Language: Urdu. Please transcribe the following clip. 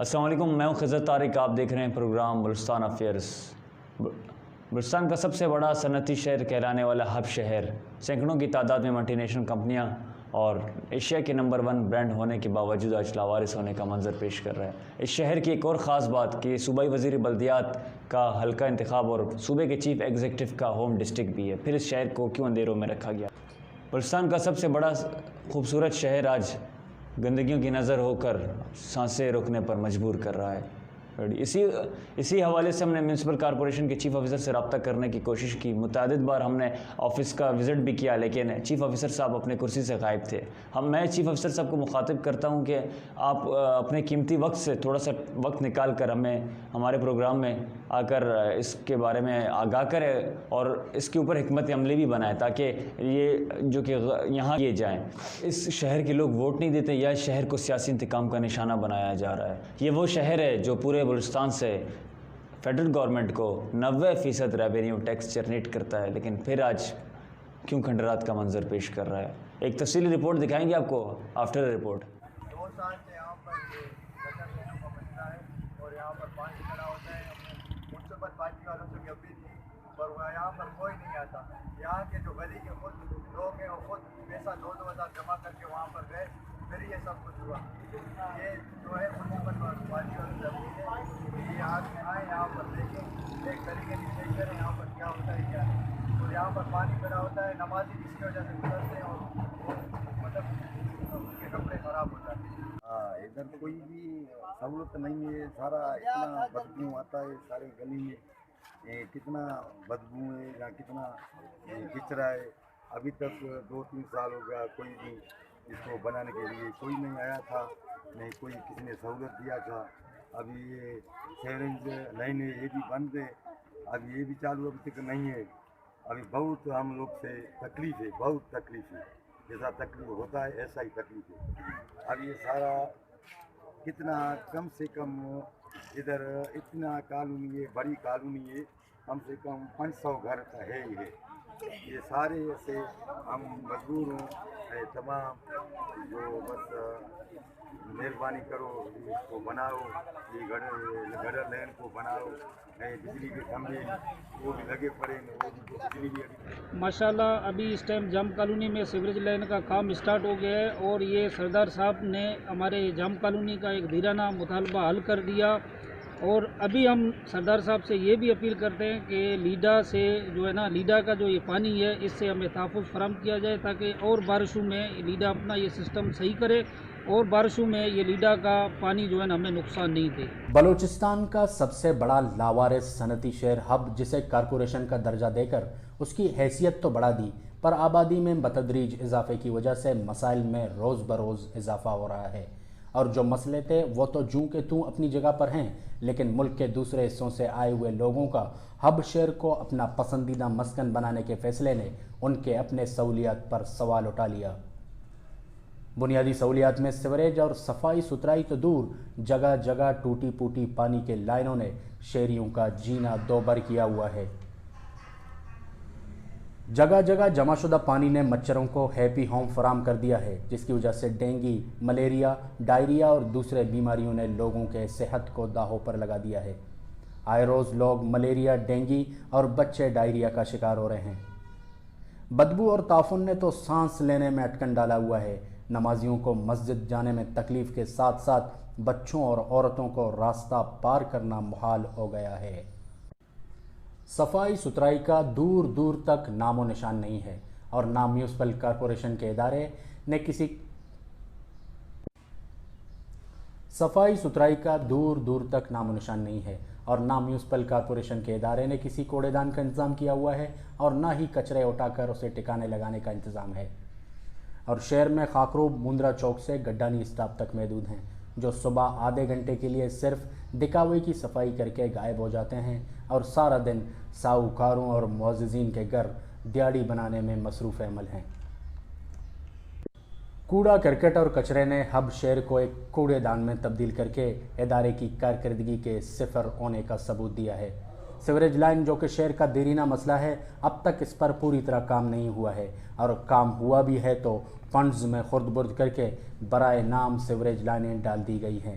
السلام علیکم، میں ہوں خضر طارق. آپ دیکھ رہے ہیں پروگرام بلوچستان افیئرس. بلوچستان کا سب سے بڑا صنعتی شہر کہلانے والا ہب شہر، سینکڑوں کی تعداد میں ملٹی نیشنل کمپنیاں اور ایشیا کے نمبر 1 برانڈ ہونے کے باوجود آج لاوارث ہونے کا منظر پیش کر رہا ہے. اس شہر کی ایک اور خاص بات کہ صوبائی وزیر بلدیات کا حلقہ انتخاب اور صوبے کے چیف ایگزیکٹو کا ہوم ڈسٹرکٹ بھی ہے. پھر اس شہر کو کیوں اندھیروں میں رکھا گیا؟ بلوچستان کا سب سے بڑا خوبصورت شہر آج گندگیوں کی نظر ہو کر سانسیں روکنے پر مجبور کر رہا ہے. اسی حوالے سے ہم نے میونسپل کارپوریشن کے چیف آفیسر سے رابطہ کرنے کی کوشش کی. متعدد بار ہم نے آفس کا وزٹ بھی کیا، لیکن چیف آفیسر صاحب اپنے کرسی سے غائب تھے. میں چیف آفیسر صاحب کو مخاطب کرتا ہوں کہ آپ اپنے قیمتی وقت سے تھوڑا سا وقت نکال کر ہمارے پروگرام میں آ کر اس کے بارے میں آگاہ کرے اور اس کے اوپر حکمت عملی بھی بنائے، تاکہ یہ جو کہ یہاں کیے جائیں. اس شہر کے لوگ ووٹ نہیں دیتے یا شہر کو سیاسی انتقام کا نشانہ بنایا جا رہا ہے. یہ وہ شہر ہے جو پورے بلوچستان سے فیڈرل گورنمنٹ کو 90% ریونیو ٹیکس جنریٹ کرتا ہے، لیکن پھر آج کیوں کھنڈرات کا منظر پیش کر رہا ہے؟ ایک تفصیلی رپورٹ دکھائیں گے آپ کو آفٹر رپورٹ. 2 سال سے یہاں پر یہ گٹر لینے کا مسئلہ ہے اور یہاں پر پانی کھڑا ہوتا ہے. منسپل پارٹی والوں سے بھی اپیل کی پر یہاں پر کوئی نہیں آتا. یہاں کے جو گلی کے خود لوگ ہیں وہ خود پیسہ 2-2 ہزار جمع کر کے وہاں پر گئے، پھر یہ سب کچھ ہوا. یہ جو ہے منسپل پارٹی والوں سے اپیل ہے کہ یہ آئیں یہاں پر دیکھیں، ایک طریقے سے چیک کریں یہاں پر کیا ہوتا ہے کیا نہیں. اور یہاں پر پانی کھڑا ہوتا ہے، نمازی اس کی وجہ سے گزرتے ہیں اور مطلب ان کے کپڑے خراب ہو جاتے ہیں. ادھر کوئی بھی سہولت نہیں ہے. سارا اتنا بدبو آتا ہے سارے گلی میں، کتنا بدبو ہے یا کتنا کچرا ہے. ابھی تک 2-3 سال ہو گیا کوئی بھی اس کو بنانے کے لیے کوئی نہیں آیا تھا، نہیں کوئی کسی نے سہولت دیا تھا. ابھی یہ سیورنج لائن ہے یہ بھی بند ہے، ابھی یہ بھی چالو ابھی تک نہیں ہے. ابھی بہت ہم لوگ سے تکلیف ہے، بہت تکلیف ہے. جیسا تکلیف ہوتا ہے ایسا ہی تکلیف ہے. اب یہ سارا کتنا کم سے کم ادھر اتنا کالونی ہے، بڑی کالونی ہے، کم سے کم 500 گھر کا ہے ہی ہے. یہ سارے سے ہم مجبور ہوں تمام جو بس مہربانی کرو اس کو بناؤ، یہ گٹر لائن کو بناؤ. بجلی کے کھمبے وہ بھی لگے پڑے ہیں، وہ بھی بجلی بھی ماشاءاللہ. ابھی اس ٹائم جام کالونی میں سیوریج لائن کا کام اسٹارٹ ہو گیا ہے اور یہ سردار صاحب نے ہمارے جام کالونی کا ایک دھیرانہ مطالبہ حل کر دیا. اور ابھی ہم سردار صاحب سے یہ بھی اپیل کرتے ہیں کہ لیڈا سے جو ہے نا، لیڈا کا جو یہ پانی ہے اس سے ہمیں تحفظ فراہم کیا جائے، تاکہ اور بارشوں میں لیڈا اپنا یہ سسٹم صحیح کرے اور بارشوں میں یہ لیڈا کا پانی جو ہے نا ہمیں نقصان نہیں دے. بلوچستان کا سب سے بڑا لاوارث صنعتی شہر ہب، جسے کارپوریشن کا درجہ دے کر اس کی حیثیت تو بڑھا دی، پر آبادی میں بتدریج اضافے کی وجہ سے مسائل میں روز بروز اضافہ ہو رہا ہے. اور جو مسئلے تھے وہ تو جوں کہ توں اپنی جگہ پر ہیں، لیکن ملک کے دوسرے حصوں سے آئے ہوئے لوگوں کا ہب شہر کو اپنا پسندیدہ مسکن بنانے کے فیصلے نے ان کے اپنے سہولیات پر سوال اٹھا لیا. بنیادی سہولیات میں سیوریج اور صفائی ستھرائی تو دور، جگہ جگہ ٹوٹی پوٹی پانی کے لائنوں نے شہریوں کا جینا دوبر کیا ہوا ہے. جگہ جگہ جمع شدہ پانی نے مچھروں کو ہیپی ہوم فراہم کر دیا ہے، جس کی وجہ سے ڈینگی، ملیریا، ڈائریا اور دوسرے بیماریوں نے لوگوں کے صحت کو داہوں پر لگا دیا ہے. آئے روز لوگ ملیریا، ڈینگی اور بچے ڈائریا کا شکار ہو رہے ہیں. بدبو اور تعفن نے تو سانس لینے میں اٹکن ڈالا ہوا ہے. نمازیوں کو مسجد جانے میں تکلیف کے ساتھ ساتھ بچوں اور عورتوں کو راستہ پار کرنا محال ہو گیا ہے. صفائی ستھرائی کا دور دور تک نام و نشان نہیں ہے اور نہ میونسپل کارپوریشن کے ادارے نے کسی کسی کوڑے دان کا انتظام کیا ہوا ہے اور نہ ہی کچرے اٹھا کر اسے ٹکانے لگانے کا انتظام ہے. اور شہر میں خاکروب مندرا چوک سے گڈانی اسٹاپ تک محدود ہیں، جو صبح آدھے گھنٹے کے لیے صرف دکھاوے کی صفائی کر کے غائب ہو جاتے ہیں اور سارا دن ساہوکاروں اور معززین کے گھر دیاڑی بنانے میں مصروف عمل ہیں. کوڑا کرکٹ اور کچرے نے ہب شہر کو ایک کوڑے دان میں تبدیل کر کے ادارے کی کارکردگی کے صفر ہونے کا ثبوت دیا ہے. سیوریج لائن جو کہ شہر کا دیرینہ مسئلہ ہے، اب تک اس پر پوری طرح کام نہیں ہوا ہے، اور کام ہوا بھی ہے تو فنڈز میں خرد برد کر کے برائے نام سیوریج لائنیں ڈال دی گئی ہیں